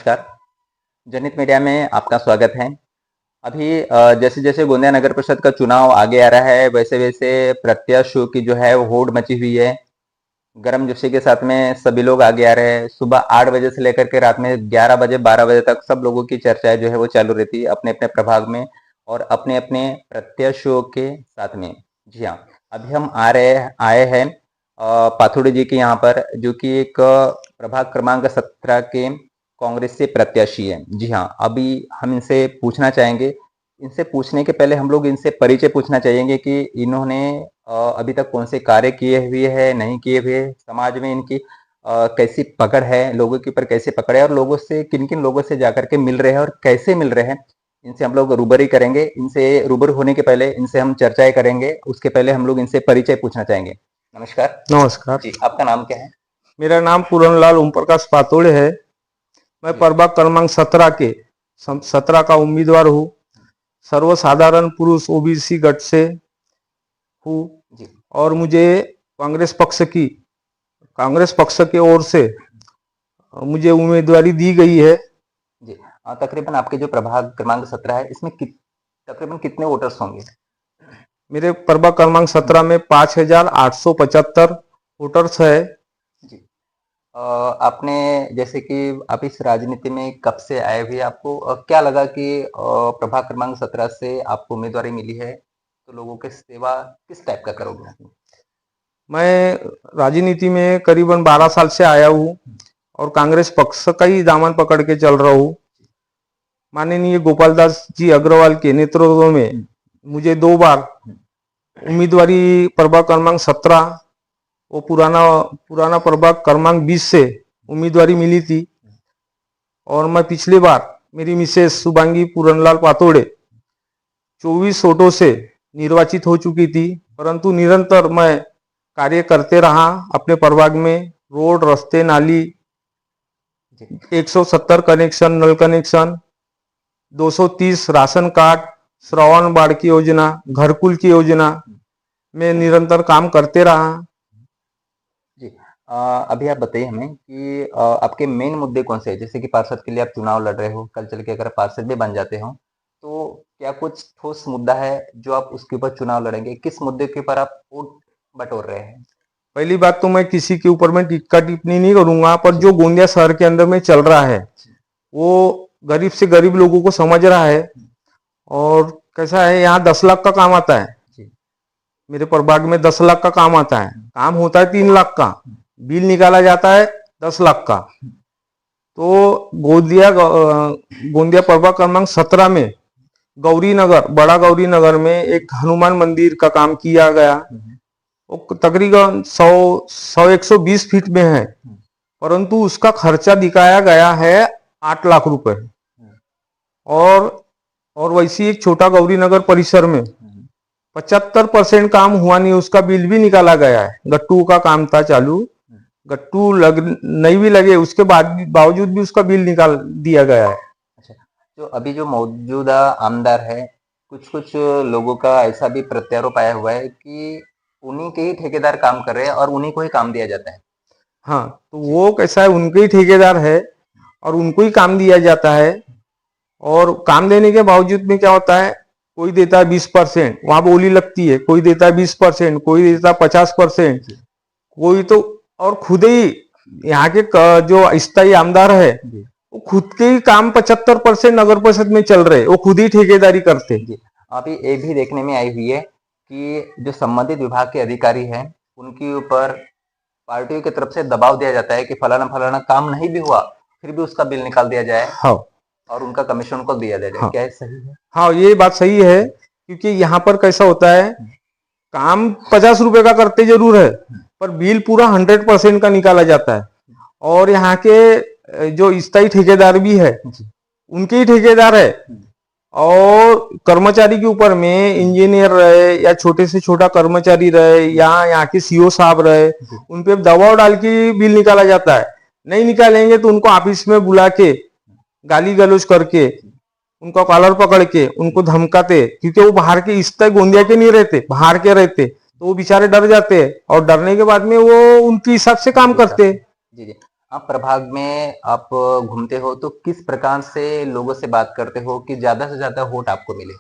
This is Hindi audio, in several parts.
नमस्कार। जनहित मीडिया में आपका स्वागत है। अभी जैसे जैसे गोंदिया नगर परिषद का चुनाव आगे आ रहा है, वैसे वैसे प्रत्याशियों की जो है वो होड़ मची हुई है। गर्मजोशी के साथ में सभी लोग आगे आ रहे हैं। सुबह 8 बजे से लेकर के रात में 11 बजे 12 बजे तक सब लोगों की चर्चाएं जो है वो चालू रहती है अपने अपने प्रभाग में और अपने अपने प्रत्याशियों के साथ में। जी हाँ, अभी हम आए हैं पाथुड़ी जी के यहाँ पर, जो कि एक प्रभाग क्रमांक 17 के कांग्रेस से प्रत्याशी है। जी हाँ, अभी हम इनसे पूछना चाहेंगे। इनसे पूछने के पहले हम लोग इनसे परिचय पूछना चाहेंगे कि इन्होंने अभी तक कौन से कार्य किए हुए हैं, नहीं किए हुए, समाज में इनकी कैसी पकड़ है, लोगों के ऊपर कैसे पकड़ है और लोगों से किन किन लोगों से जाकर के मिल रहे हैं और कैसे मिल रहे हैं, इनसे हम लोग रूबरू करेंगे। इनसे रूबरू होने के पहले इनसे हम चर्चाएं करेंगे, उसके पहले हम लोग इनसे परिचय पूछना चाहेंगे। नमस्कार। नमस्कार जी, आपका नाम क्या है? मेरा नाम पूरनलाल ओम प्रकाश पातोड़े है। मैं प्रभाग क्रमांक 17 का उम्मीदवार हूँ। सर्वसाधारण पुरुष ओबीसी गट से हूँ और मुझे कांग्रेस पक्ष के ओर से मुझे उम्मीदवारी दी गई है। जी, तकरीबन आपके जो प्रभाग क्रमांक 17 है, इसमें तकरीबन कितने वोटर्स होंगे? मेरे प्रभाग क्रमांक 17 में 5,875 वोटर्स है। जी, आपने जैसे कि आप इस राजनीति में कब से आए हुए, आपको क्या लगा कि प्रभाग क्रमांक 17 से आपको उम्मीदवारी मिली है, तो लोगों की सेवा किस टाइप का करोगे आप? मैं राजनीति में करीबन 12 साल से आया हूँ और कांग्रेस पक्ष का ही दामन पकड़ के चल रहा हूँ। माननीय गोपाल दास जी अग्रवाल के नेतृत्व में मुझे 2 बार उम्मीदवारी प्रभाग क्रमांक 17 वो पुराना प्रभाग क्रमांक 20 से उम्मीदवारी मिली थी और मैं पिछली बार मेरी मिसेस शुभांगी पूरनलाल पातोड़े 24 वोटों से निर्वाचित हो चुकी थी, परंतु निरंतर मैं कार्य करते रहा अपने प्रभाग में। रोड, रास्ते, नाली, 170 कनेक्शन, नल कनेक्शन, 230 राशन कार्ड, श्रावण बाढ़ की योजना, घरकुल की योजना में निरंतर काम करते रहा। जी, अभी आप बताइए हमें कि आपके मेन मुद्दे कौन से हैं? जैसे कि पार्षद के लिए आप चुनाव लड़ रहे हो, कल चल के अगर पार्षद भी बन जाते हो, तो क्या कुछ ठोस मुद्दा है जो आप उसके ऊपर चुनाव लड़ेंगे? किस मुद्दे के ऊपर आप वोट बटोर रहे हैं? पहली बात तो मैं किसी के ऊपर में टिक्का टिप्पणी नहीं करूंगा, पर जो गोंदिया शहर के अंदर में चल रहा है वो गरीब से गरीब लोगों को समझ रहा है। और कैसा है, यहाँ 10 लाख का काम आता है, मेरे प्रभाग में 10 लाख का काम आता है। काम होता है 3 लाख का, बिल निकाला जाता है 10 लाख का। तो गोंदिया प्रभाग क्रमांक 17 में बड़ा गौरी नगर में एक हनुमान मंदिर का काम किया गया। वो तकरीबन 100-120 फीट में है, परंतु उसका खर्चा दिखाया गया है 8 लाख रुपए। और वैसी एक छोटा गौरी नगर परिसर में 75% काम हुआ नहीं, उसका बिल भी निकाला गया है। गट्टू का काम था चालू, गट्टू नहीं भी लगे, उसके बावजूद भी उसका बिल निकाल दिया गया है। अच्छा, तो अभी जो मौजूदा आमदार है, कुछ लोगों का ऐसा भी प्रत्यारोप आया हुआ है कि उन्हीं के ही ठेकेदार काम कर रहे हैं और उन्हीं को ही काम दिया जाता है। हाँ, तो वो कैसा है, उनके ही ठेकेदार है और उनको ही काम दिया जाता है। और काम देने के बावजूद में क्या होता है, कोई देता है 20%, वहां बोली लगती है, कोई देता है 20%, कोई देता है 50%, कोई तो और खुद ही यहाँ के जो स्थायी आमदार है वो खुद के ही काम 75% नगर परिषद में चल रहे, वो खुद ही ठेकेदारी करते। अभी ये भी देखने में आई हुई है कि जो संबंधित विभाग के अधिकारी हैं, उनके ऊपर पार्टियों की तरफ से दबाव दिया जाता है कि फलाना फलाना काम नहीं भी हुआ, फिर भी उसका बिल निकाल दिया जाए। हाँ, और उनका कमीशन को दिया जाए। हाँ, क्या ये सही है? हाँ, ये बात सही है, क्योंकि यहाँ पर कैसा होता है, काम 50 रुपए का करते जरूर है, पर बिल पूरा 100% का निकाला जाता है। और यहाँ के जो स्थायी ठेकेदार भी है, उनके ही ठेकेदार है। और कर्मचारी के ऊपर में इंजीनियर रहे या छोटे से छोटा कर्मचारी रहे या यहाँ के सीओ साहब रहे, उन पे दबाव डाल के बिल निकाला जाता है। नहीं निकालेंगे तो उनको ऑफिस में बुला के गाली गलौज करके, उनका कॉलर पकड़ के उनको धमकाते, क्योंकि वो बाहर के स्थायी गोंदिया के नहीं रहते, बाहर के रहते, तो वो बेचारे डर जाते हैं और डरने के बाद में वो उनके हिसाब से काम करते। जी जी, आप प्रभाग में आप घूमते हो तो किस प्रकार से लोगों से बात करते हो कि ज्यादा से ज्यादा वोट आपको मिले?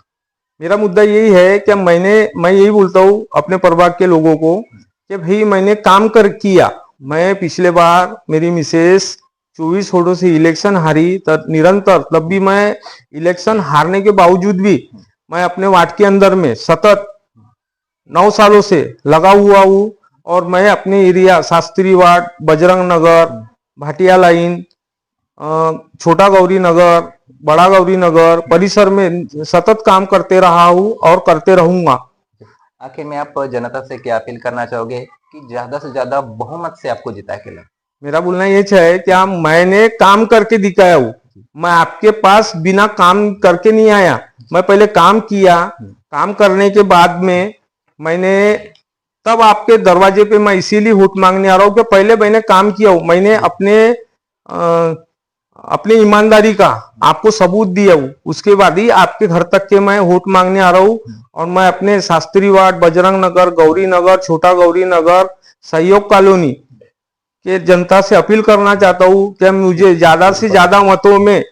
मेरा मुद्दा यही है कि मैं यही बोलता हूँ अपने प्रभाग के लोगों को कि भाई मैंने काम कर किया। मैं पिछले बार मेरी मिसेस 24 वोटों से इलेक्शन हारी, तब निरंतर तब भी मैं इलेक्शन हारने के बावजूद भी मैं अपने वार्ड के अंदर में सतत 9 सालों से लगा हुआ हूँ। और मैं अपने area Shastri ward, Bajrang Nagar, Bhatia line, छोटा गौरी नगर, बड़ा गौरी नगर परिसर में सतत काम करते रहा हूँ और करते रहूंगा। आखिर में आप जनता से क्या अपील करना चाहोगे कि ज्यादा से ज्यादा बहुमत से आपको जिता के लाए? मेरा बोलना ये है कि मैंने काम करके दिखाया हूँ। मैं आपके पास बिना काम करके नहीं आया। मैं पहले काम किया, काम करने के बाद में मैंने तब आपके दरवाजे पे मैं इसीलिए वोट मांगने आ रहा हूँ कि पहले मैंने काम किया हूँ। मैंने अपनी ईमानदारी का आपको सबूत दिया हूँ, उसके बाद ही आपके घर तक के मैं वोट मांगने आ रहा हूँ। और मैं अपने शास्त्री वार्ड, बजरंग नगर, गौरी नगर, छोटा गौरी नगर, सहयोग कॉलोनी के जनता से अपील करना चाहता हूँ कि मुझे ज्यादा से ज्यादा मतों में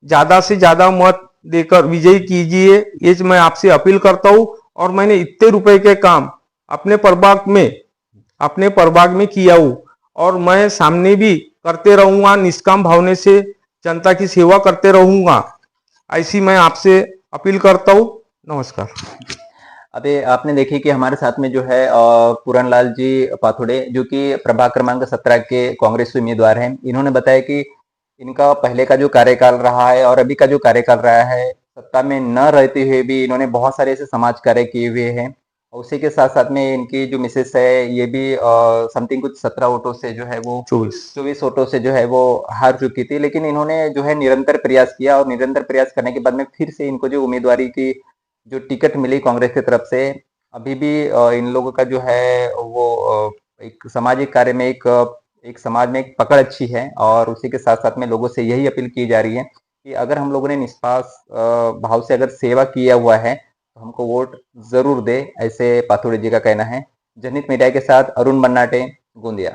ज्यादा से ज्यादा मत देकर विजयी कीजिए। ये मैं आपसे अपील करता हूँ। और मैंने इतने रुपए के काम अपने प्रभाग में किया हूँ और मैं सामने भी करते रहूंगा। निष्काम भावने से जनता की सेवा करते रहूंगा, ऐसी मैं आपसे अपील करता हूँ। नमस्कार। अभी आपने देखी कि हमारे साथ में जो है पूरनलाल जी पाथुड़े, जो कि प्रभाग क्रमांक 17 के कांग्रेस उम्मीदवार हैं। इन्होंने बताया कि इनका पहले का जो कार्यकाल रहा है और अभी का जो कार्यकाल रहा है, सत्ता में न रहते हुए भी इन्होंने बहुत सारे ऐसे समाज कार्य किए हुए हैं। और उसी के साथ साथ में इनकी जो मिसेस है, ये भी समथिंग कुछ 17 वोटों से जो है वो 24 वोटों से जो है वो हार चुकी थी। लेकिन इन्होंने जो है निरंतर प्रयास किया और निरंतर प्रयास करने के बाद में फिर से इनको जो उम्मीदवारी की जो टिकट मिली कांग्रेस की तरफ से, अभी भी इन लोगों का जो है वो एक सामाजिक कार्य में एक समाज में एक पकड़ अच्छी है। और उसी के साथ साथ में लोगों से यही अपील की जा रही है कि अगर हम लोगों ने निष्पास भाव से अगर सेवा किया हुआ है तो हमको वोट जरूर दे, ऐसे पाथुड़े जी का कहना है। जनहित मीडिया के साथ अरुण बन्नाटे, गोंदिया।